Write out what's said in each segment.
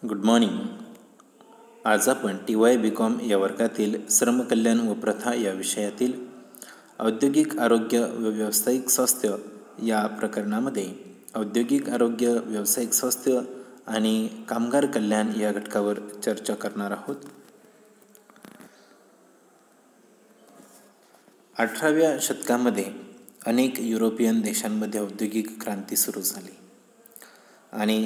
Good morning. आज आपण TY.BCom या वर्गातील श्रमकल्याण व प्रथा या विषयातील औद्योगिक आरोग्य व व्यावसायिक स्वास्थ्य या प्रकरणामध्ये औद्योगिक आरोग्य, व्यावसायिक स्वास्थ्य आणि कामगार कल्याण या घटकावर चर्चा करणार आहोत. 18व्या शतकामध्ये अनेक युरोपियन देशांमध्ये औद्योगिक क्रांती सुरू झाली आणि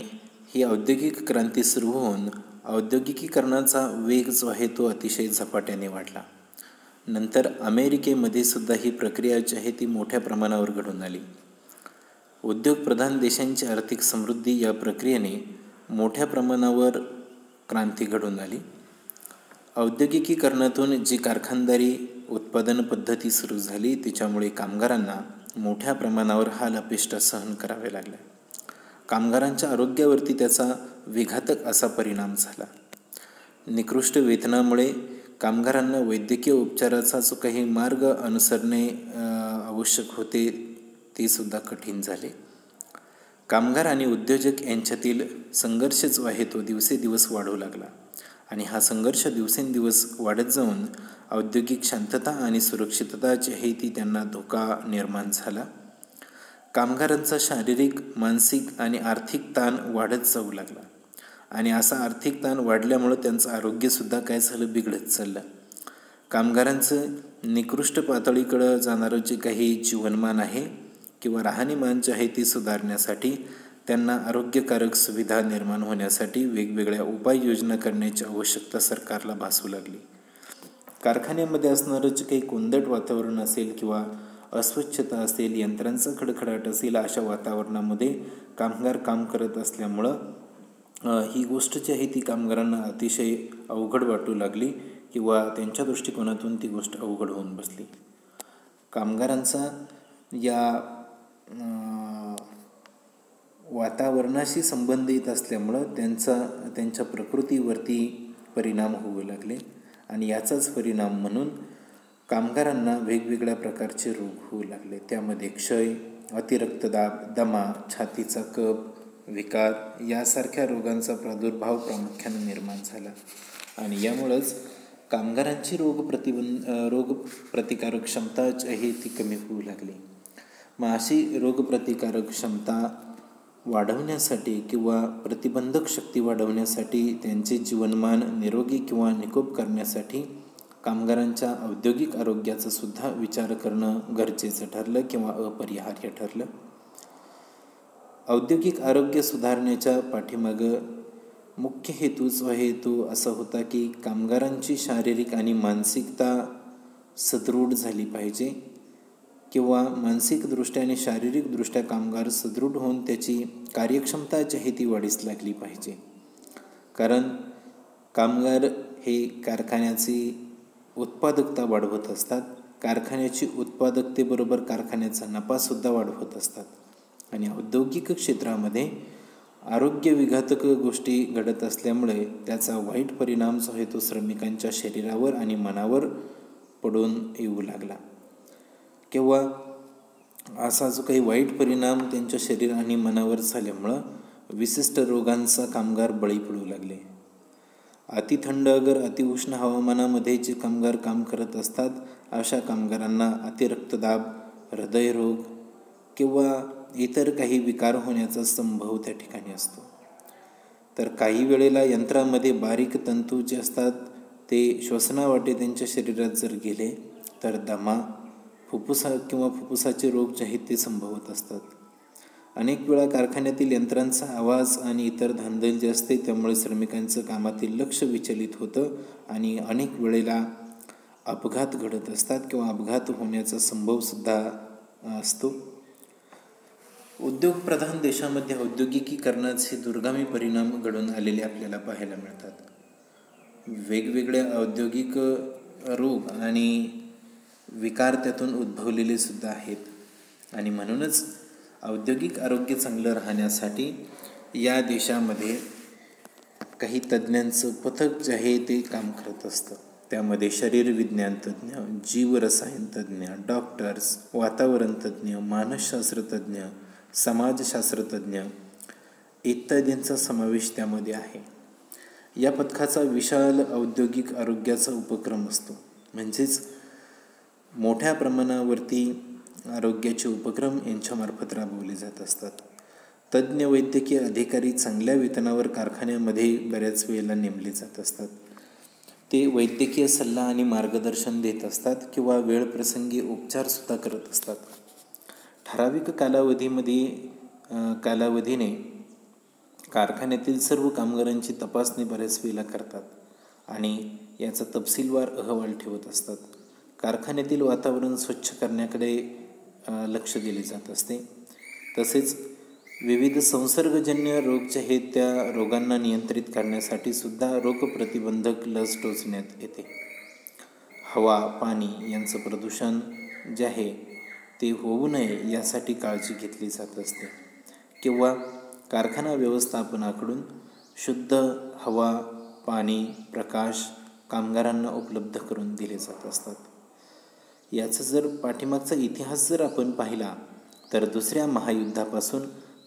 ही औद्योगिक क्रांती सुरू होऊन औद्योगिकीकरणाचा वेग जो आहे तो अतिशय झपाट्याने वाढला. नंतर अमेरिकेमध्ये सुद्धा ही प्रक्रिया जी आहे ती मोठ्या प्रमाणावर घडून आली. उद्योगप्रधान देशांची आर्थिक समृद्धी या प्रक्रियेने मोठ्या प्रमाणावर क्रांती घडून आली. औद्योगिकीकरणातून जी कारखानदारी उत्पादन पद्धती सुरू झाली त्याच्यामुळे कामगारांना मोठ्या प्रमाणावर हाल अपेष्टा सहन करावे लागले. कामगारांच्या आरोग्यावरती त्याचा विघातक असा परिणाम झाला. निकृष्ट वेतनामुळे कामगारांना वैद्यकीय उपचाराचा जो काही मार्ग अनुसरणे आवश्यक होते ते सुद्धा कठीण झाले. कामगार आणि उद्योजक यांच्यातील संघर्ष जो आहे तो दिवसेदिवस वाढू लागला आणि हा संघर्ष दिवसेंदिवस वाढत जाऊन औद्योगिक शांतता आणि सुरक्षितता जी आहे ती त्यांना धोका निर्माण झाला. कामगारांचा शारीरिक, मानसिक आणि आर्थिक ताण वाढत जाऊ लागला आणि असा आर्थिक ताण वाढल्यामुळं त्यांचं आरोग्यसुद्धा काय झालं, बिघडत चाललं. कामगारांचं निकृष्ट पातळीकडं जाणारं जे काही जीवनमान आहे किंवा राहणीमान जे आहे ते सुधारण्यासाठी त्यांना आरोग्यकारक सुविधा निर्माण होण्यासाठी वेगवेगळ्या उपाययोजना करण्याची आवश्यकता सरकारला भासू लागली. कारखान्यामध्ये असणारं जे काही कोंदट वातावरण असेल किंवा अस्वच्छता असेल, यंत्रांचा खडखडाट असेल, अशा वातावरणामध्ये कामगार काम करत असल्यामुळं ही गोष्ट जी आहे ती कामगारांना अतिशय अवघड वाटू लागली किंवा त्यांच्या दृष्टिकोनातून ती गोष्ट अवघड होऊन बसली. कामगारांचा या वातावरणाशी संबंधित असल्यामुळं त्यांच्या प्रकृतीवरती परिणाम होऊ लागले आणि याचाच परिणाम म्हणून कामगारांना वेगवेगळ्या प्रकारचे रोग होऊ लागले. त्यामध्ये क्षय, अतिरक्तदाब, दमा, छातीचा कफ, विकार यासारख्या रोगांचा प्रादुर्भाव प्रामुख्याने निर्माण झाला आणि यामुळंच कामगारांची रोगप्रतिकारक क्षमता जी आहे ती कमी होऊ लागली. मग अशी रोगप्रतिकारक क्षमता वाढवण्यासाठी किंवा प्रतिबंधक शक्ती वाढवण्यासाठी त्यांचे जीवनमान निरोगी किंवा निकोप करण्यासाठी कामगारांच्या औद्योगिक आरोग्याचा सुद्धा विचार करणं गरजेचं ठरलं किंवा अपरिहार्य ठरलं. औद्योगिक आरोग्य सुधारण्याच्या पाठीमागं मुख्य हेतू जो आहे तो असा होता की कामगारांची शारीरिक आणि मानसिकता सदृढ झाली पाहिजे किंवा मानसिकदृष्ट्या आणि शारीरिकदृष्ट्या कामगार सदृढ होऊन त्याची कार्यक्षमता जी आहे ती वाढीस लागली पाहिजे. कारण कामगार हे कारखान्याची उत्पादकता वाढवत असतात. कारखान्याची उत्पादकतेबरोबर कारखान्याचा नफासुद्धा वाढवत असतात आणि औद्योगिक क्षेत्रामध्ये आरोग्य विघातक गोष्टी घडत असल्यामुळे त्याचा वाईट परिणाम जो आहे तो श्रमिकांच्या शरीरावर आणि मनावर पडून येऊ लागला किंवा असा जो काही वाईट परिणाम त्यांच्या शरीर आणि मनावर झाल्यामुळं विशिष्ट रोगांचा कामगार बळी पडू लागले. अतिथंड अगर अतिउष्ण हवामानामध्ये जे कामगार काम करत असतात अशा कामगारांना अतिरक्तदाब, हृदयरोग किंवा इतर काही विकार होण्याचा संभव त्या ठिकाणी असतो. तर काही वेळेला यंत्रामध्ये बारीक तंतू जे असतात ते श्वसनावाटे त्यांच्या शरीरात जर गेले तर दमा, फुफ्फुसाचे रोग जे आहेत ते संभवत असतात. अनेक वेळा कारखान्यातील यंत्रांचा आवाज आणि इतर धांदल जे असते त्यामुळे श्रमिकांचं कामातील लक्ष विचलित होतं आणि अनेक वेळेला अपघात घडत असतात किंवा अपघात होण्याचा संभवसुद्धा असतो. उद्योगप्रधान देशामध्ये औद्योगिकीकरणाचे दुर्गामी परिणाम घडून आलेले आपल्याला पाहायला मिळतात. वेगवेगळ्या औद्योगिक रोग आणि विकार त्यातून उद्भवलेले सुद्धा आहेत आणि म्हणूनच औद्योगिक आरोग्य चांगलं राहण्यासाठी या देशामध्ये काही तज्ज्ञांचं पथक जे आहे ते काम करत असतं. त्यामध्ये शरीरविज्ञान तज्ज्ञ, जीवरसायन तज्ज्ञ, डॉक्टर्स, वातावरण तज्ज्ञ, मानसशास्त्रतज्ज्ञ, समाजशास्त्रतज्ञ इत्यादींचा समावेश त्यामध्ये आहे. या पथकाचा विशाल औद्योगिक आरोग्याचा उपक्रम असतो. म्हणजेच मोठ्या प्रमाणावरती आरोग्याचे उपक्रम यांच्यामार्फत राबवले जात असतात. तज्ज्ञ वैद्यकीय अधिकारी चांगल्या वेतनावर कारखान्यामध्ये बऱ्याच वेळेला नेमले जात असतात. ते वैद्यकीय सल्ला आणि मार्गदर्शन देत असतात किंवा वेळप्रसंगी उपचारसुद्धा करत असतात. ठराविक कालावधीने कारखान्यातील सर्व कामगारांची तपासणी बऱ्याच वेळेला करतात आणि याचा तपशीलवार अहवाल ठेवत असतात. कारखान्यातील वातावरण स्वच्छ करण्याकडे लक्ष दिले जात असते. तसेच विविध संसर्गजन्य रोग जे आहेत त्या रोगांना नियंत्रित करण्यासाठी सुद्धा रोगप्रतिबंधक लस टोचण्यात येते. हवा, पाणी यांचं प्रदूषण जे आहे ते होऊ नये यासाठी काळजी घेतली जात असते किंवा कारखाना व्यवस्थापनाकडून शुद्ध हवा, पाणी, प्रकाश कामगारांना उपलब्ध करून दिले जात असतात. याचा जर पाठीमागचा इतिहास जर आपण पाहिला तर दुसऱ्या महायुद्धापासून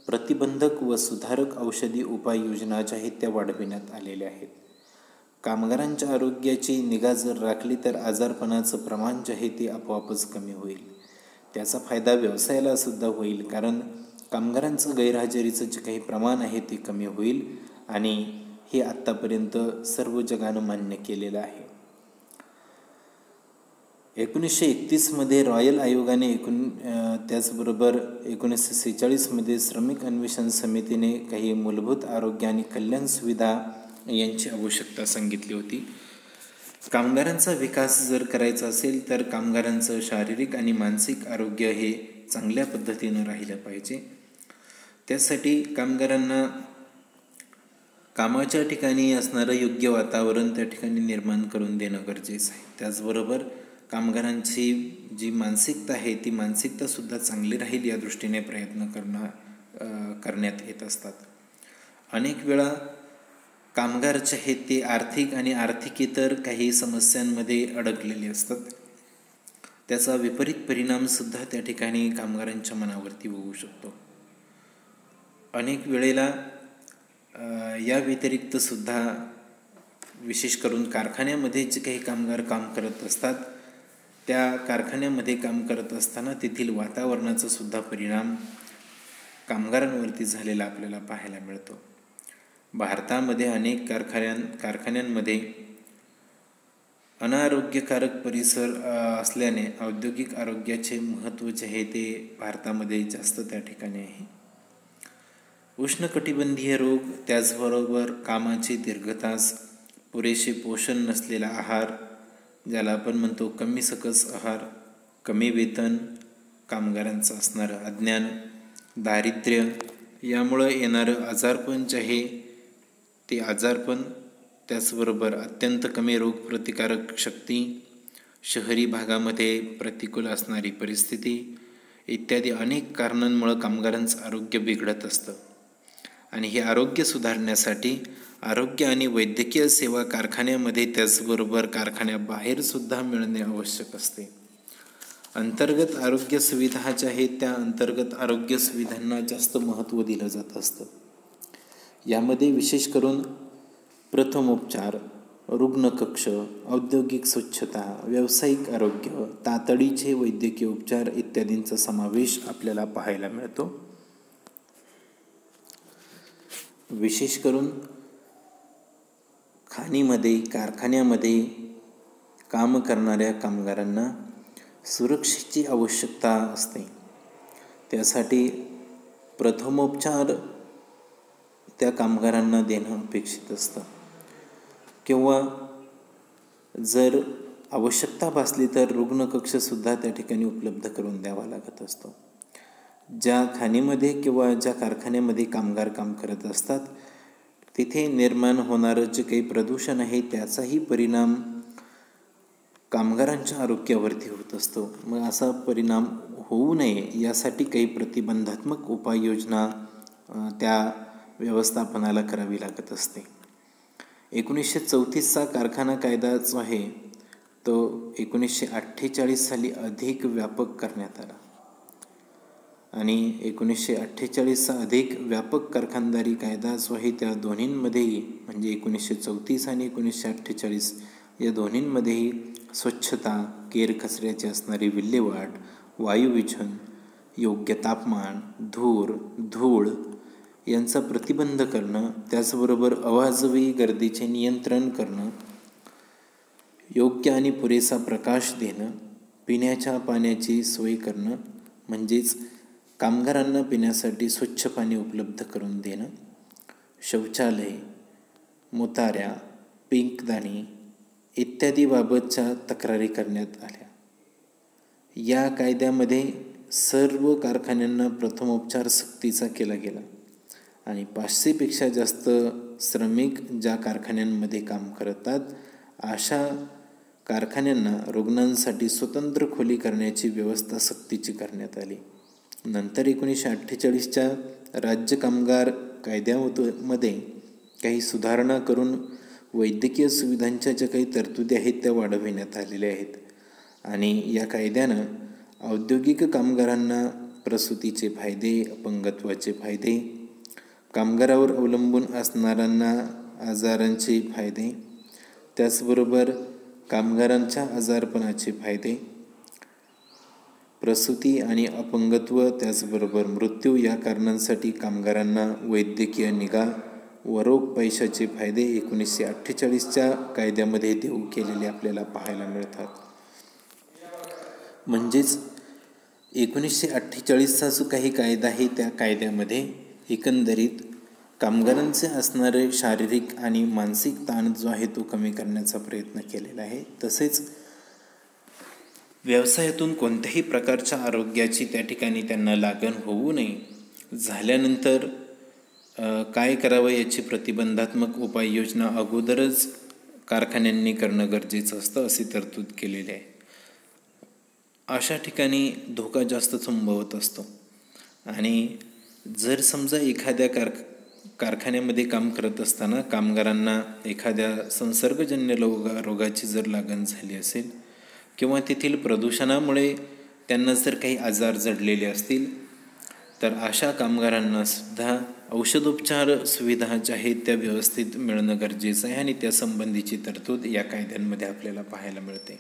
प्रतिबंधक व सुधारक औषधी उपाययोजना ज्या आहेत त्या वाढविण्यात आलेल्या आहेत. कामगारांच्या आरोग्याची निगा जर राखली तर आजारपणाचं प्रमाण जे आहे ते आपोआपच कमी होईल. त्याचा फायदा व्यवसायाला सुद्धा होईल, कारण कामगारांचं गैरहजेरीचं जे काही प्रमाण आहे ते कमी होईल आणि हे आत्तापर्यंत सर्व जगानं मान्य केलेलं आहे. 1931 रॉयल आयोगाने त्याचबरोबर 1946 श्रमिक अन्वेषण समितीने काही मूलभूत आरोग्य आणि कल्याण सुविधा यांची आवश्यकता सांगितली होती. कामगारांचा विकास जर करायचा असेल तर कामगारांचं शारीरिक आणि मानसिक आरोग्य हे चांगल्या पद्धतीनं राहिलं पाहिजे. त्यासाठी कामगारांना कामाच्या ठिकाणी असणारं योग्य वातावरण त्या ठिकाणी निर्माण करून देणं गरजेचं आहे. त्याचबरोबर कामगारांची जी मानसिकता आहे ती मानसिकतासुद्धा चांगली राहील या दृष्टीने प्रयत्न करण्यात येत असतात. अनेक वेळा कामगार जे आहेत ते आर्थिक आणि आर्थिकेतर काही समस्यांमध्ये अडकलेले असतात. त्याचा विपरीत परिणामसुद्धा त्या ठिकाणी कामगारांच्या मनावरती होऊ शकतो. अनेक वेळेला या व्यतिरिक्त सुद्धा विशेष करून कारखान्यामध्ये जे काही कामगार काम करत असतात त्या कारखान्यामध्ये काम करत असताना तेथील वातावरणाचा सुद्धा परिणाम कामगारांवरती झालेला आपल्याला पाहायला मिळतो. भारतामध्ये अनेक कारखान्यांमध्ये अनारोग्यकारक परिसर असल्याने औद्योगिक आरोग्याचे महत्त्व जे आहे ते भारतामध्ये जास्त त्या ठिकाणी आहे. उष्णकटिबंधीय रोग, त्याचबरोबर कामाचे दीर्घतास, पुरेसे पोषण नसलेला आहार ज्याला आपण म्हणतो कमी सकस आहार, कमी वेतन, कामगारांचं असणारं अज्ञान, दारिद्र्य यामुळं येणारं आजारपण जे आहे ते आजारपण, त्याचबरोबर अत्यंत कमी रोगप्रतिकारक शक्ती, शहरी भागामध्ये प्रतिकूल असणारी परिस्थिती इत्यादी अनेक कारणांमुळं कामगारांचं आरोग्य बिघडत असतं. आणि हे आरोग्य सुधारण्यासाठी आरोग्य आणि वैद्यकीय सेवा कारखान्यामध्ये त्याचबरोबर कारखान्याबाहेरसुद्धा मिळणे आवश्यक असते. अंतर्गत आरोग्य सुविधा ज्या आहेत त्या अंतर्गत आरोग्य सुविधांना जास्त महत्त्व दिलं जात असतं. यामध्ये विशेष करून प्रथमोपचार, रुग्णकक्ष, औद्योगिक स्वच्छता, व्यावसायिक आरोग्य, तातडीचे वैद्यकीय उपचार इत्यादींचा समावेश आपल्याला पाहायला मिळतो. विशेष करून खाणीमध्ये, कारखान्यामध्ये काम करणाऱ्या कामगारांना सुरक्षेची आवश्यकता असते. त्यासाठी प्रथमोपचार त्या कामगारांना देणं अपेक्षित असतं किंवा जर आवश्यकता भासली तर रुग्णकक्षसुद्धा त्या ठिकाणी उपलब्ध करून द्यावा लागत असतो. ज्या खाणीमध्ये किंवा ज्या कारखान्यामध्ये कामगार काम करत असतात तिथे निर्माण होणारं जे काही प्रदूषण आहे त्याचाही परिणाम कामगारांच्या आरोग्यावरती होत असतो. मग असा परिणाम होऊ नये यासाठी काही प्रतिबंधात्मक उपाययोजना त्या व्यवस्थापनाला करावी लागत असते. 1934चा कारखाना कायदा जो आहे तो 1948 साली अधिक व्यापक करण्यात आला आणि 1948चा अधिक व्यापक कारखानदारी कायदा जो आहे त्या दोन्हींमध्येही म्हणजे 1934 आणि 1948 या दोन्हींमध्येही स्वच्छता, केरकचऱ्याची असणारी विल्हेवाट, वायुविझन, योग्य तापमान, धूळ यांचा प्रतिबंध करणं, त्याचबरोबर अवाजवी गर्दीचे नियंत्रण करणं, योग्य आणि पुरेसा प्रकाश देणं, पिण्याच्या पाण्याची सोय करणं म्हणजेच कामगारांना पिण्यासाठी स्वच्छ पाणी उपलब्ध करून देणं, शौचालय, मुताऱ्या, पिंकदाणी इत्यादी बाबतच्या तक्रारी करण्यात आल्या. या कायद्यामध्ये सर्व कारखान्यांना प्रथमोपचार सक्तीचा केला गेला आणि 500पेक्षा जास्त श्रमिक ज्या कारखान्यांमध्ये काम करतात अशा कारखान्यांना रुग्णांसाठी स्वतंत्र खोली करण्याची व्यवस्था सक्तीची करण्यात आली. नंतर 1948च्या राज्य कामगार कायद्यामध्ये काही सुधारणा करून वैद्यकीय सुविधांच्या ज्या काही तरतुदी आहेत त्या वाढविण्यात आलेल्या आहेत आणि या कायद्यानं औद्योगिक कामगारांना प्रसूतीचे फायदे, अपंगत्वाचे फायदे, कामगारावर अवलंबून असणाऱ्यांना आजारांचे फायदे, त्याचबरोबर कामगारांच्या आजारपणाचे फायदे, प्रसूती आणि अपंगत्व त्याचबरोबर मृत्यू या कारणांसाठी कामगारांना वैद्यकीय निगा व रोख पैशाचे फायदे 1948च्या कायद्यामध्ये देऊ केलेले आपल्याला पाहायला मिळतात. म्हणजेच 1948चा जो काही कायदा आहे त्या कायद्यामध्ये एकंदरीत कामगारांचे असणारे शारीरिक आणि मानसिक ताण जो आहे तो कमी करण्याचा प्रयत्न केलेला आहे. तसेच व्यवसायातून कोणत्याही प्रकारच्या आरोग्याची त्या ठिकाणी त्यांना लागण होऊ नये, झाल्यानंतर काय करावं याची प्रतिबंधात्मक उपाययोजना अगोदरच कारखान्यांनी करणं गरजेचं असतं अशी तरतूद केलेली आहे. अशा ठिकाणी धोका जास्त संभवत असतो आणि जर समजा एखाद्या कारखान्यामध्ये काम करत असताना कामगारांना एखाद्या संसर्गजन्य रोगाची जर लागण झाली असेल किंवा तेथील प्रदूषणामुळे त्यांना जर काही आजार जडलेले असतील तर अशा कामगारांना सुद्धा औषधोपचार सुविधा ज्या आहेत त्या व्यवस्थित मिळणं गरजेचं आहे आणि त्यासंबंधीची तरतूद या कायद्यांमध्ये आपल्याला पाहायला मिळते.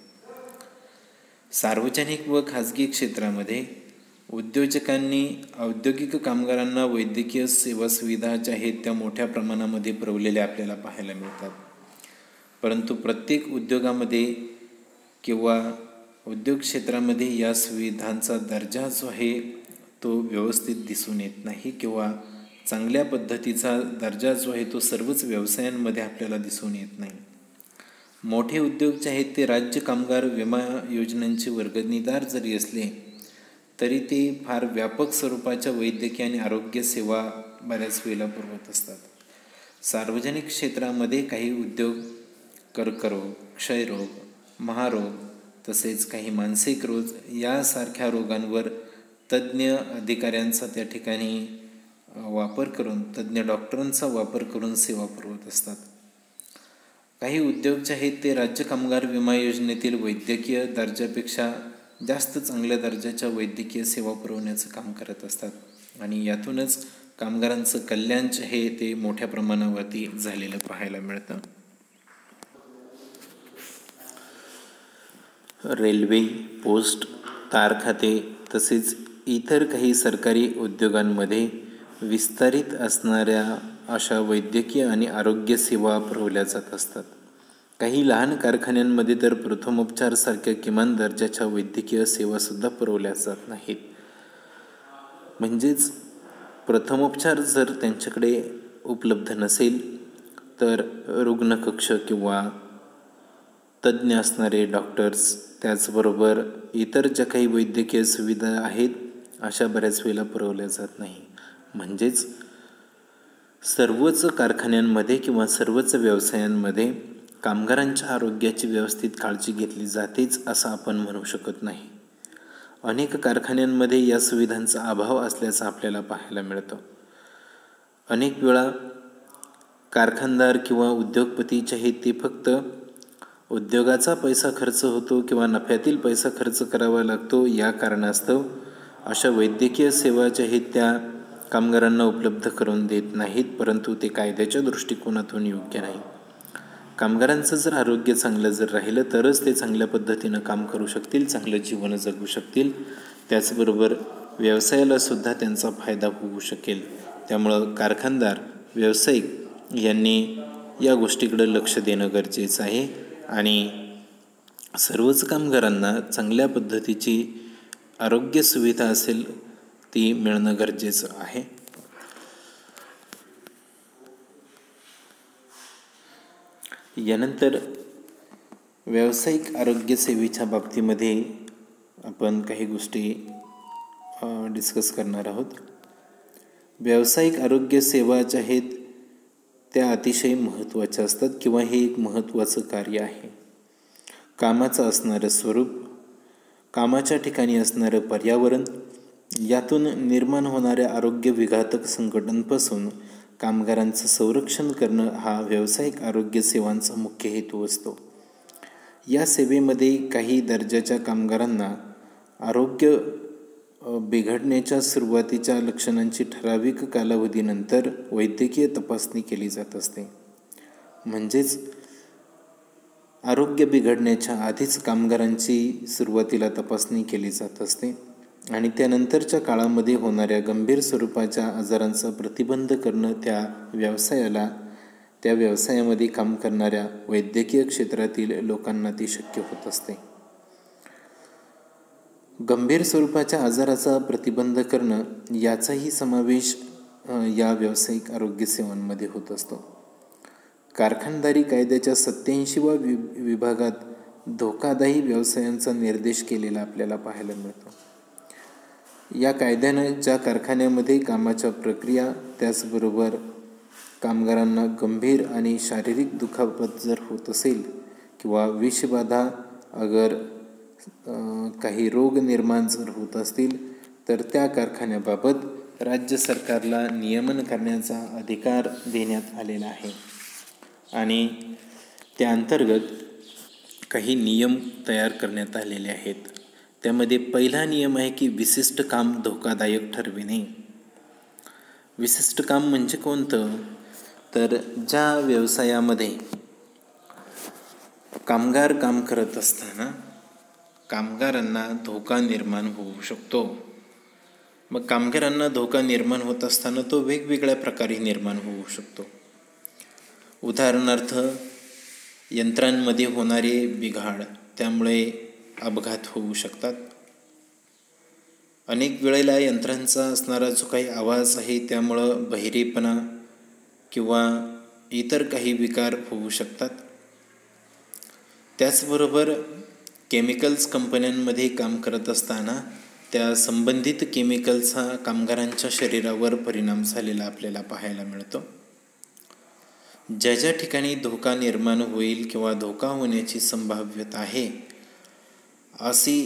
सार्वजनिक व खाजगी क्षेत्रामध्ये उद्योजकांनी औद्योगिक कामगारांना वैद्यकीय सेवा सुविधा ज्या आहेत त्या मोठ्या प्रमाणामध्ये पुरवलेल्या आपल्याला पाहायला मिळतात. परंतु प्रत्येक उद्योगामध्ये किंवा उद्योग क्षेत्रामध्ये या सुविधांचा दर्जा जो आहे तो व्यवस्थित दिसून येत नाही किंवा चांगल्या पद्धतीचा दर्जा जो आहे तो सर्वच व्यवसायांमध्ये आपल्याला दिसून येत नाही. मोठे उद्योग जे आहेत ते राज्य कामगार विमा योजनांचे वर्गणीदार जरी असले तरी ते फार व्यापक स्वरूपाच्या वैद्यकीय आणि आरोग्य सेवा बऱ्याच वेळेला पुरवत असतात. सार्वजनिक क्षेत्रामध्ये काही उद्योग कर्करोग, क्षयरोग, महारोग तसेच काही मानसिक रोग यासारख्या रोगांवर तज्ज्ञ अधिकाऱ्यांचा त्या ठिकाणी वापर करून, तज्ज्ञ डॉक्टरांचा वापर करून सेवा पुरवत असतात. काही उद्योग जे आहेत ते राज्य कामगार विमा योजनेतील वैद्यकीय दर्जापेक्षा जास्त चांगल्या दर्जाच्या वैद्यकीय सेवा पुरवण्याचं काम करत असतात आणि यातूनच कामगारांचं कल्याण जे आहे ते मोठ्या प्रमाणावरती झालेलं पाहायला मिळतं. रेल्वे, पोस्ट, तार खाते तसेच इतर काही सरकारी उद्योगांमध्ये विस्तारित असणाऱ्या अशा वैद्यकीय आणि आरोग्य सेवा पुरवल्या जात असतात. काही लहान कारखान्यांमध्ये तर प्रथमोपचारसारख्या किमान दर्जाच्या वैद्यकीय सेवासुद्धा पुरवल्या जात नाहीत. म्हणजेच प्रथमोपचार जर त्यांच्याकडे उपलब्ध नसेल तर रुग्णकक्ष किंवा तज्ज्ञ असणारे डॉक्टर्स त्याचबरोबर इतर ज्या काही वैद्यकीय सुविधा आहेत अशा बऱ्याच वेळेला पुरवल्या जात नाही. म्हणजेच सर्वच कारखान्यांमध्ये किंवा सर्वच व्यवसायांमध्ये कामगारांच्या आरोग्याची व्यवस्थित काळजी घेतली जातेच असं आपण म्हणू शकत नाही. अनेक कारखान्यांमध्ये या सुविधांचा अभाव असल्याचं आपल्याला पाहायला मिळतं. अनेक वेळा कारखानदार किंवा उद्योगपती जे आहेत ते फक्त उद्योगाचा पैसा खर्च होतो किंवा नफ्यातील पैसा खर्च करावा लागतो या कारणास्तव अशा वैद्यकीय सेवा ज्या आहेत त्या कामगारांना उपलब्ध करून देत नाहीत, परंतु ते कायद्याच्या दृष्टिकोनातून योग्य नाही. कामगारांचं जर आरोग्य चांगलं जर राहिलं तरच ते चांगल्या पद्धतीनं काम करू शकतील, चांगलं जीवन जगू शकतील. त्याचबरोबर व्यवसायाला सुद्धा त्यांचा फायदा होऊ शकेल. त्यामुळं कारखानदार, व्यावसायिक यांनी या गोष्टीकडे लक्ष देणं गरजेचं आहे आणि सर्वच कामगारांना चांगल्या पद्धतीची आरोग्य सुविधा असेल ती मिळणं गरजेचं आहे. यानंतर व्यावसायिक आरोग्य सेवेच्या बाबतीमध्ये आपण काही गोष्टी डिस्कस करणार आहोत. व्यावसायिक आरोग्य सेवा ज्या आहेत त्या अतिशय महत्त्वाच्या असतात किंवा हे एक महत्त्वाचं कार्य आहे. कामाचं असणारं स्वरूप, कामाच्या ठिकाणी असणारं पर्यावरण, यातून निर्माण होणाऱ्या आरोग्य विघातक संकटांपासून कामगारांचं संरक्षण करणं हा व्यावसायिक आरोग्य सेवांचा मुख्य हेतू असतो. या सेवेमध्ये काही दर्जाच्या कामगारांना आरोग्य बिघडण्याच्या सुरुवातीच्या लक्षणांची ठराविक कालावधीनंतर वैद्यकीय तपासणी केली जात असते. म्हणजेच आरोग्य बिघडण्याच्या आधीच कामगारांची सुरुवातीला तपासणी केली जात असते आणि त्यानंतरच्या काळामध्ये होणाऱ्या गंभीर स्वरूपाच्या आजारांचा प्रतिबंध करणं त्या व्यवसायामध्ये काम करणाऱ्या वैद्यकीय क्षेत्रातील लोकांना ती शक्य होत असते. गंभीर स्वरूपाच्या आजाराचा प्रतिबंध करणं याचाही समावेश या व्यावसायिक आरोग्य सेवांमध्ये होत असतो. कारखानदारी कायद्याच्या 87व्या विभागात धोकादायी व्यवसायांचा निर्देश केलेला आपल्याला पाहायला मिळतो. या कायद्यानं ज्या कारखान्यामध्ये कामाच्या प्रक्रिया, त्याचबरोबर कामगारांना गंभीर आणि शारीरिक दुखापत जर होत असेल किंवा विषबाधा अगर काही रोग निर्माण जर होत असतील तर त्या कारखान्याबाबत राज्य सरकारला नियमन करण्याचा अधिकार देण्यात आलेला आहे आणि त्या अंतर्गत काही नियम तयार करण्यात आलेले आहेत. त्यामध्ये पहिला नियम आहे की विशिष्ट काम धोकादायक ठरविणे. विशिष्ट काम म्हणजे कोणतं? तर ज्या व्यवसायामध्ये कामगार काम करत असताना कामगारांना धोका निर्माण होऊ शकतो. मग कामगारांना धोका निर्माण होत असताना तो वेगवेगळ्या प्रकारे निर्माण होऊ शकतो. उदाहरणार्थ यंत्रांमध्ये होणारे बिघाड, त्यामुळे अपघात होऊ शकतात. अनेक वेळेला यंत्रांचा असणारा जो काही आवाज आहे त्यामुळं बहिरेपणा किंवा इतर काही विकार होऊ शकतात. त्याचबरोबर केमिकल्स कंपन्यांमध्ये काम करत असताना त्या संबंधित केमिकलचा कामगारांच्या शरीरावर परिणाम झालेला आपल्याला पाहायला मिळतो. ज्या ज्या ठिकाणी धोका निर्माण होईल किंवा धोका होण्याची संभाव्यता आहे अशी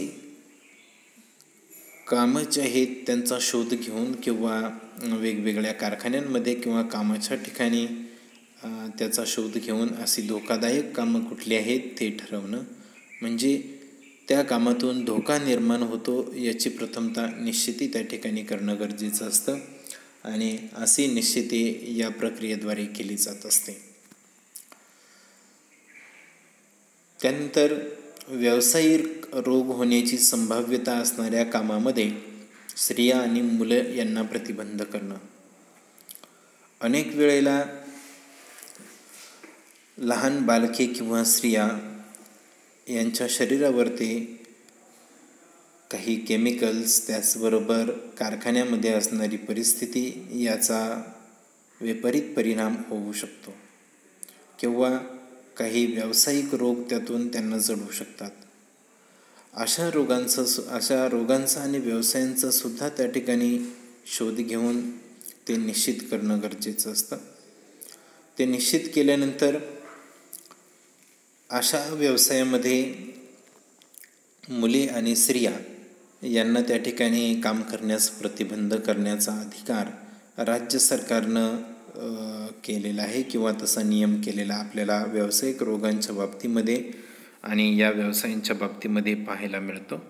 कामं जे आहेत त्यांचा शोध घेऊन किंवा वेगवेगळ्या कारखान्यांमध्ये किंवा कामाच्या ठिकाणी त्याचा शोध घेऊन अशी धोकादायक कामं कुठली आहेत ते ठरवणं, म्हणजे त्या कामातून धोका निर्माण होतो याची प्रथमतः निश्चिती त्या ठिकाणी करणं गरजेचं असतं आणि अशी निश्चिती या प्रक्रियेद्वारे केली जात असते. त्यानंतर व्यावसायिक रोग होण्याची संभाव्यता असणाऱ्या कामामध्ये स्त्रिया आणि मुलं यांना प्रतिबंध करणं. अनेक वेळेला लहान बालके किंवा स्त्रिया यांच्या शरीरावरती काही केमिकल्स, त्याचबरोबर कारखान्यामध्ये असणारी परिस्थिती याचा विपरीत परिणाम होऊ शकतो किंवा काही व्यावसायिक रोग त्यातून त्यांना जडू शकतात. अशा रोगांचा आणि व्यवसायांचा सुद्धा त्या ठिकाणी शोध घेऊन ते निश्चित करणं गरजेचं असतं. ते निश्चित केल्यानंतर अशा व्यवसायामध्ये मुली आणि स्त्रिया यांना त्या ठिकाणी काम करण्यास प्रतिबंध करण्याचा अधिकार राज्य सरकारनं केलेला आहे किंवा तसा नियम केलेला आपल्याला व्यावसायिक रोगांच्या बाबतीमध्ये आणि या व्यवसायांच्या बाबतीमध्ये पाहायला मिळतो.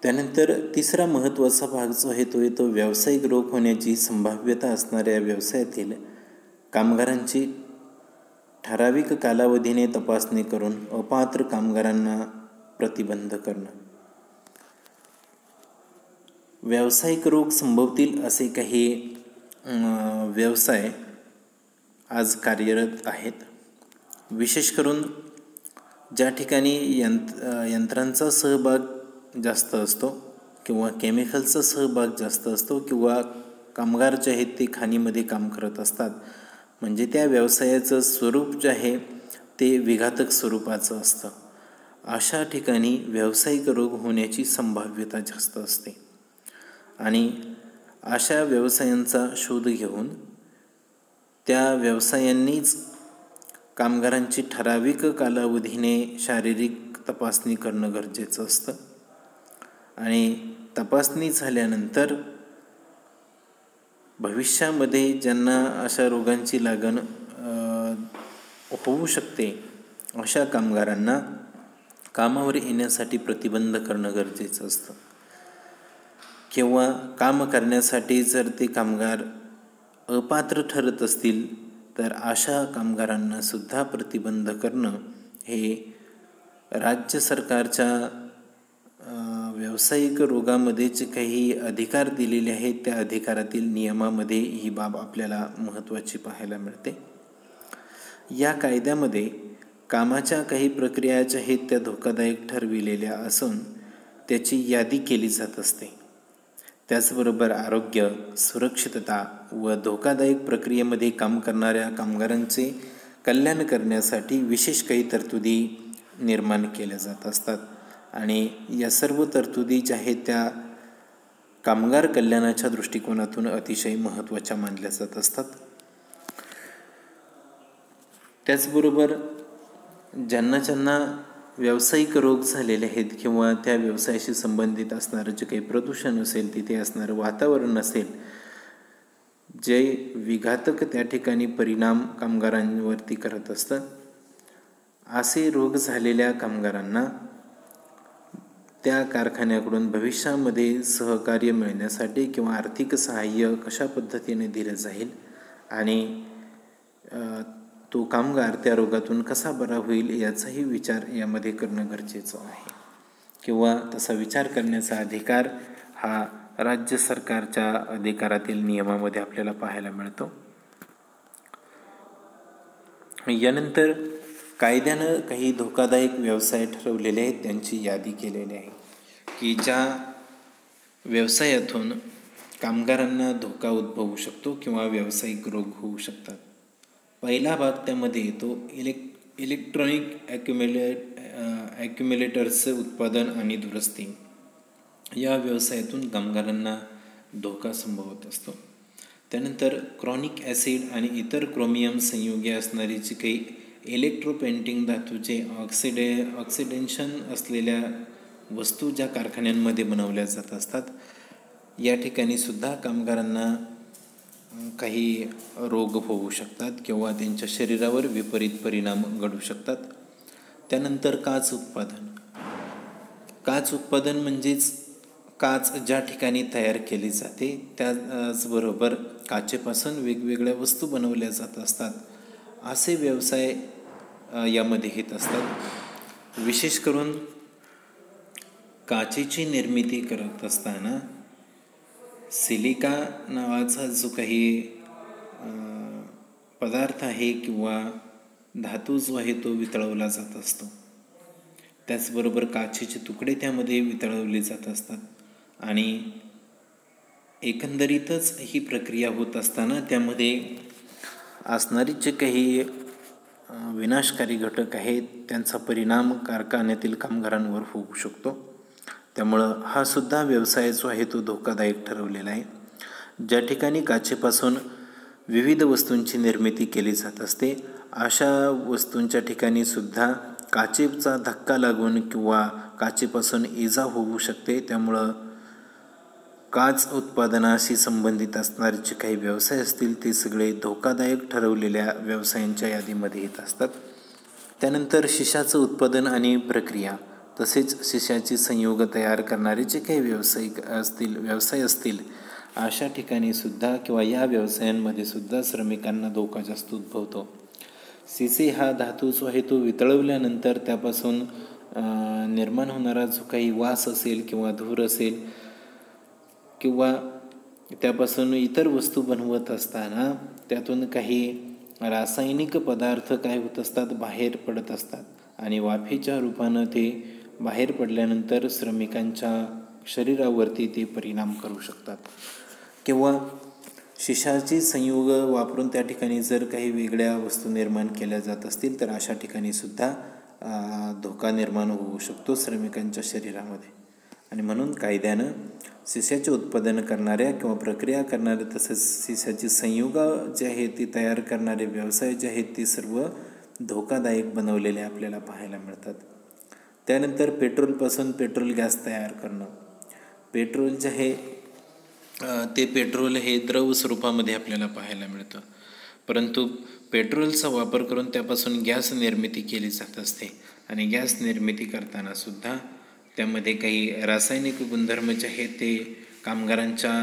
त्यानंतर तिसरा महत्त्वाचा भाग जो आहे तो येतो व्यावसायिक रोग होण्याची संभाव्यता असणाऱ्या व्यवसायातील कामगारांची ठराविक कालावधीने तपासणी करून अपात्र कामगारांना प्रतिबंध करणं. व्यावसायिक रोग संभवतील असे काही व्यवसाय आज कार्यरत आहेत. विशेष करून ज्या ठिकाणी यंत्रांचा सहभाग जास्त असतो किंवा केमिकलचा सहभाग जास्त असतो किंवा कामगार जे आहेत ते खाणीमध्ये काम करत असतात, म्हणजे त्या व्यवसायाचं स्वरूप जे आहे ते विघातक स्वरूपाचं असतं. अशा ठिकाणी व्यावसायिक रोग होण्याची संभाव्यता जास्त असते आणि अशा व्यवसायांचा शोध घेऊन त्या व्यवसायांनीच कामगारांची ठराविक कालावधीने शारीरिक तपासणी करणं गरजेचं असतं आणि तपासणी झाल्यानंतर भविष्यामध्ये ज्यांना अशा रोगांची लागण होऊ शकते अशा कामगारांना कामावर येण्यासाठी प्रतिबंध करणं गरजेचं असतं किंवा काम करण्यासाठी जर ते कामगार अपात्र ठरत असतील तर अशा कामगारांना सुद्धा प्रतिबंध करणं हे राज्य सरकारच्या व्यावसायिक रोगामध्ये जे काही अधिकार दिलेले आहेत त्या अधिकारातील नियमामध्ये ही बाब आपल्याला महत्त्वाची पाहायला मिळते. या कायद्यामध्ये कामाच्या काही प्रक्रिया ज्या आहेत त्या धोकादायक ठरविलेल्या असून त्याची यादी केली जात असते. त्याचबरोबर आरोग्य, सुरक्षितता व धोकादायक प्रक्रियेमध्ये काम करणाऱ्या कामगारांचे कल्याण करण्यासाठी विशेष काही तरतुदी निर्माण केल्या जात असतात आणि या सर्व तरतुदी ज्या आहेत त्या कामगार कल्याणाच्या दृष्टिकोनातून अतिशय महत्त्वाच्या मानल्या जात असतात. त्याचबरोबर ज्यांना व्यावसायिक रोग झालेले आहेत किंवा त्या व्यवसायाशी संबंधित असणारं जे काही प्रदूषण असेल, तिथे असणारं वातावरण असेल, जे विघातक त्या ठिकाणी परिणाम कामगारांवरती करत असतं, असे रोग झालेल्या कामगारांना त्या कारखान्याकडून भविष्यामध्ये सहकार्य मिळण्यासाठी किंवा आर्थिक सहाय्य कशा पद्धतीने दिलं जाईल आणि तो कामगार त्या रोगातून कसा बरा होईल याचाही विचार यामध्ये करणं गरजेचं आहे किंवा तसा विचार करण्याचा अधिकार हा राज्य सरकारच्या अधिकारातील नियमामध्ये आपल्याला पाहायला मिळतो. यानंतर कायद्यानं काही धोकादायक व्यवसाय ठरवलेले आहेत, त्यांची यादी केलेली आहे की ज्या व्यवसायातून कामगारांना धोका उद्भवू शकतो किंवा व्यावसायिक रोग होऊ शकतात. पहिला भाग त्यामध्ये येतो इलेक्ट्रॉनिक ॲक्युम्युलेटर्सचे उत्पादन आणि दुरुस्ती. या व्यवसायातून कामगारांना धोका संभवत असतो. त्यानंतर क्रॉनिक ॲसिड आणि इतर क्रोमियम संयुगे असणारी जी काही इलेक्ट्रोपेंटिंग धातूचे ऑक्सिडेशन असलेल्या वस्तू ज्या कारखान्यांमध्ये बनवल्या जात असतात, या ठिकाणी सुद्धा कामगारांना काही रोग होऊ शकतात किंवा त्यांच्या शरीरावर विपरीत परिणाम घडू शकतात. त्यानंतर काच उत्पादन म्हणजेच काच ज्या ठिकाणी तयार केली जाते त्याचबरोबर काचेपासून वेगवेगळ्या वस्तू बनवल्या जात असतात, असे व्यवसाय यामध्ये येत असतात. विशेष करून काचेची निर्मिती करत असताना सिलिका नावाचा जो काही पदार्थ आहे किंवा धातू जो आहे तो वितळवला जात असतो. त्याचबरोबर काचेचे तुकडे त्यामध्ये वितळवले जात असतात आणि एकंदरीतच ही प्रक्रिया होत असताना त्यामध्ये असणारी जे काही विनाशकारी घटक आहेत त्यांचा परिणाम कारखान्यातील कामगारांवर होऊ शकतो. त्यामुळं हा सुद्धा व्यवसाय जो आहे तो धोकादायक ठरवलेला आहे. ज्या ठिकाणी काचेपासून विविध वस्तूंची निर्मिती केली जात असते, अशा वस्तूंच्या ठिकाणी सुद्धा काचेचा धक्का लागून किंवा काचेपासून इजा होऊ शकते. त्यामुळं काच उत्पादनाशी संबंधित असणारे जे काही व्यवसाय असतील ते सगळे धोकादायक ठरवलेल्या व्यवसायांच्या यादीमध्ये येत असतात. त्यानंतर शिशाचं उत्पादन आणि प्रक्रिया. तसेच शिशाची संयुग तयार करणारे जे काही व्यवसाय असतील अशा ठिकाणी सुद्धा किंवा या व्यवसायांमध्ये सुद्धा श्रमिकांना धोका जास्त उद्भवतो. शिसे हा धातू जो आहे तो वितळवल्यानंतर त्यापासून निर्माण होणारा जो काही वास असेल किंवा धूर असेल किंवा त्यापासून इतर वस्तू बनवत असताना त्यातून काही रासायनिक पदार्थ काय होत असतात, बाहेर पडत असतात आणि वाफेच्या रूपानं ते बाहेर पडल्यानंतर श्रमिकांच्या शरीरावरती ते परिणाम करू शकतात. किंवा शिशाची संयुग वापरून त्या ठिकाणी जर काही वेगळ्या वस्तू निर्माण केल्या जात असतील तर अशा ठिकाणी सुद्धा धोका निर्माण होऊ शकतो श्रमिकांच्या शरीरामध्ये. आणि म्हणून कायद्यानं शिशाचे उत्पादन करणाऱ्या किंवा प्रक्रिया करणाऱ्या तसेच शिशाची संयुग जे आहे ती तयार करणारे व्यवसाय जे आहेत ते सर्व धोकादायक बनवलेले आपल्याला पाहायला मिळतात. त्यानंतर पेट्रोलपासून पेट्रोल गॅस तयार करणं. पेट्रोल जे आहे ते पेट्रोल हे द्रव स्वरूपामध्ये आपल्याला पाहायला मिळतं, परंतु पेट्रोलचा वापर करून त्यापासून गॅस निर्मिती केली जात असते आणि गॅस निर्मिती करताना सुद्धा त्यामध्ये काही रासायनिक गुणधर्म जे आहेत ते कामगारांच्या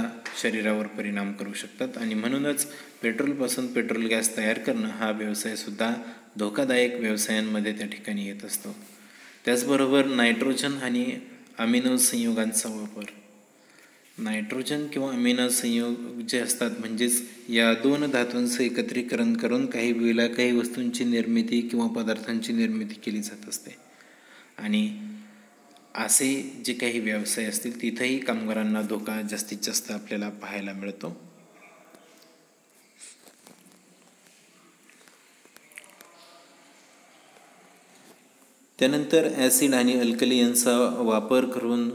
शरीरावर परिणाम करू शकतात आणि म्हणूनच पेट्रोलपासून पेट्रोल गॅस तयार करणं हा व्यवसायसुद्धा धोकादायक व्यवसायांमध्ये त्या ठिकाणी येत असतो. त्याचबरोबर नायट्रोजन आणि अमिनो संयुगांचा वापर. नायट्रोजन किंवा अमिनो संयोग जे असतात म्हणजेच या दोन धातूंचं एकत्रीकरण करून काही वेळेला काही वस्तूंची निर्मिती किंवा पदार्थांची निर्मिती केली जात असते आणि असे जे काही व्यवसाय असतील तिथेही कामगारांना धोका जास्तीत जास्त आपल्याला पाहायला मिळतो. त्यानंतर ॲसिड आणि अल्कली यांचा वापर करून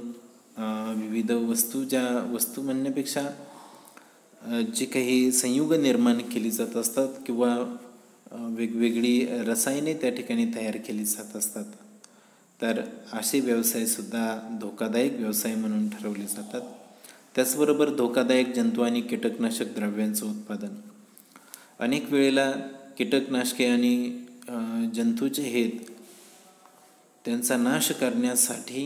विविध वस्तू म्हणण्यापेक्षा जे काही संयुग निर्माण केली जात असतात किंवा वेगवेगळी रसायने त्या ठिकाणी तयार केली जात असतात, तर असे व्यवसायसुद्धा धोकादायक व्यवसाय म्हणून ठरवले जातात. त्याचबरोबर धोकादायक जंतू आणि कीटकनाशक द्रव्यांचं उत्पादन. अनेक वेळेला कीटकनाशके आणि जंतू जे आहेत त्यांचा नाश करण्यासाठी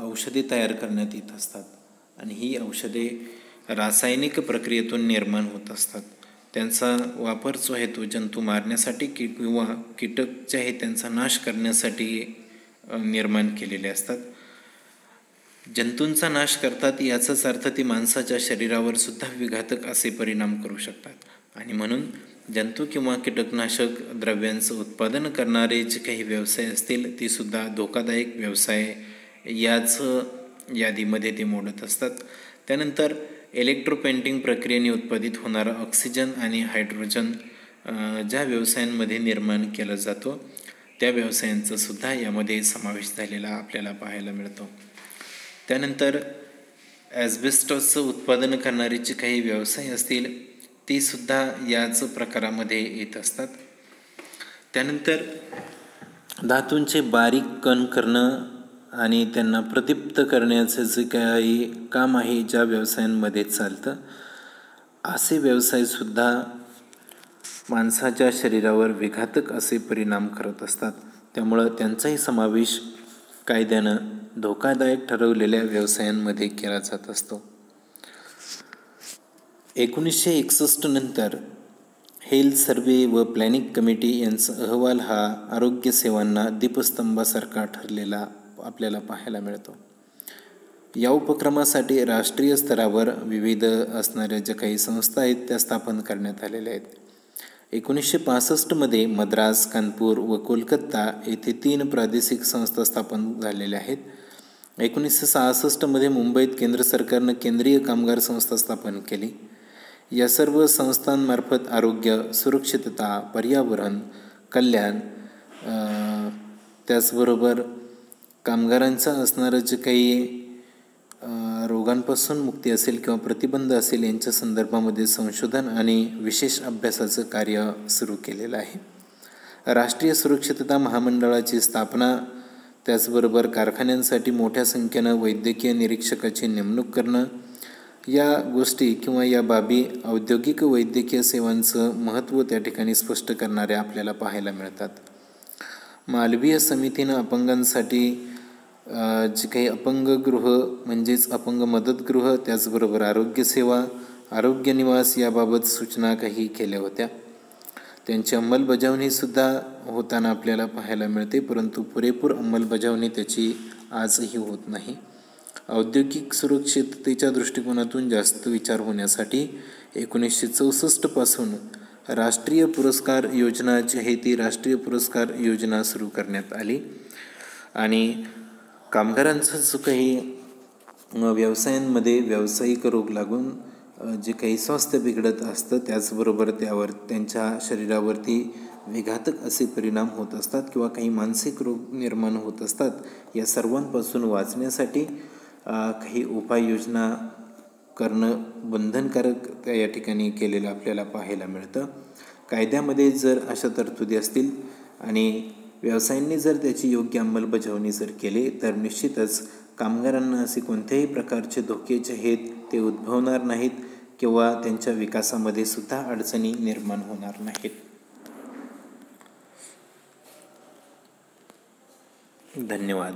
औषधे तयार करण्यात येत असतात आणि ही औषधे रासायनिक प्रक्रियेतून निर्माण होत असतात. त्यांचा वापर जो आहे तो जंतू मारण्यासाठी किंवा कीटक जे आहे त्यांचा नाश करण्यासाठी निर्माण केलेले असतात. जंतूंचा नाश करतात याचाच अर्थ ती माणसाच्या शरीरावर सुद्धा विघातक असे परिणाम करू शकतात आणि म्हणून जंतू किंवा कीटकनाशक द्रव्यांचं उत्पादन करणारे जे काही व्यवसाय असतील ते सुद्धा धोकादायक व्यवसाय याच यादीमध्ये ते मोडत असतात. त्यानंतर इलेक्ट्रोपेंटिंग प्रक्रियेने उत्पादित होणारा ऑक्सिजन आणि हायड्रोजन ज्या व्यवसायांमध्ये निर्माण केला जातो त्या व्यवसायांचा सुद्धा यामध्ये समावेश झालेला आपल्याला पाहायला मिळतो. त्यानंतर ॲस्बेस्टॉसचं उत्पादन करणारे जे काही व्यवसाय असतील ते सुद्धा याच प्रकारामध्ये येत असतात. त्यानंतर धातूंचे बारीक कण करणं आणि त्यांना प्रदीप्त करण्याचं जे काही काम आहे ज्या व्यवसायांमध्ये चालतं असे व्यवसायसुद्धा माणसाच्या शरीरावर विघातक असे परिणाम करत असतात. त्यामुळं त्यांचाही समावेश कायद्यानं धोकादायक ठरवलेल्या व्यवसायांमध्ये केला जात असतो. 1961 नंतर हेल्थ सर्वे व प्लॅनिंग कमिटी यांचा अहवाल हा आरोग्य सेवांना दीपस्तंभासारखा ठरलेला आपल्याला पाहायला मिळतो. या उपक्रमासाठी राष्ट्रीय स्तरावर विविध असणाऱ्या ज्या काही संस्था आहेत त्या स्थापन करण्यात आलेल्या आहेत. 1965 मद्रास, कानपूर व कोलकाता येथे 3 प्रादेशिक संस्था स्थापन झालेल्या आहेत. 1966 मुंबईत केंद्र सरकारनं केंद्रीय कामगार संस्था स्थापन केली. या सर्व संस्थांमार्फत आरोग्य, सुरक्षितता, पर्यावरण, कल्याण, त्याचबरोबर कामगारांचं असणारं जे काही रोगांपासून मुक्ती असेल किंवा प्रतिबंध असेल यांच्या संदर्भामध्ये संशोधन आणि विशेष अभ्यासाचं कार्य सुरू केलेलं आहे. राष्ट्रीय सुरक्षितता महामंडळाची स्थापना, त्याचबरोबर कारखान्यांसाठी मोठ्या संख्येनं वैद्यकीय निरीक्षकाची नेमणूक करणं या गोष्टी किंवा या बाबी औद्योगिक वैद्यकीय सेवांचं महत्त्व त्या ठिकाणी स्पष्ट करणाऱ्या आपल्याला पाहायला मिळतात. मालवीय समितीनं अपंगांसाठी जे काही अपंगगृह म्हणजेच अपंग मदतगृह, त्याचबरोबर आरोग्यसेवा, आरोग्य निवास याबाबत सूचना काही केल्या होत्या. त्यांची अंमलबजावणीसुद्धा होताना आपल्याला पाहायला मिळते, परंतु पुरेपूर अंमलबजावणी त्याची आजही होत नाही. औद्योगिक सुरक्षिततेच्या दृष्टिकोनातून जास्त विचार होण्यासाठी 1964 पासून राष्ट्रीय पुरस्कार योजना जी आहे ती राष्ट्रीय पुरस्कार योजना सुरू करण्यात आली. आणि कामगारांचा जो काही व्यवसायांमध्ये व्यावसायिक रोग लागून जे काही स्वास्थ्य बिघडत असतं, त्याचबरोबर त्यावर त्यांच्या शरीरावरती विघातक असे परिणाम होत असतात किंवा काही मानसिक रोग निर्माण होत असतात, या सर्वांपासून वाचण्यासाठी काही उपाययोजना करणं बंधनकारक या ठिकाणी केलेलं आपल्याला पाहायला मिळतं. कायद्यामध्ये जर अशा तरतुदी असतील आणि व्यवसायांनी जर त्याची योग्य अंमलबजावणी जर केली तर निश्चितच कामगारांना असे कोणत्याही प्रकारचे धोके जे आहेत ते उद्भवणार नाहीत किंवा त्यांच्या विकासामध्ये सुद्धा अडचणी निर्माण होणार नाहीत. धन्यवाद.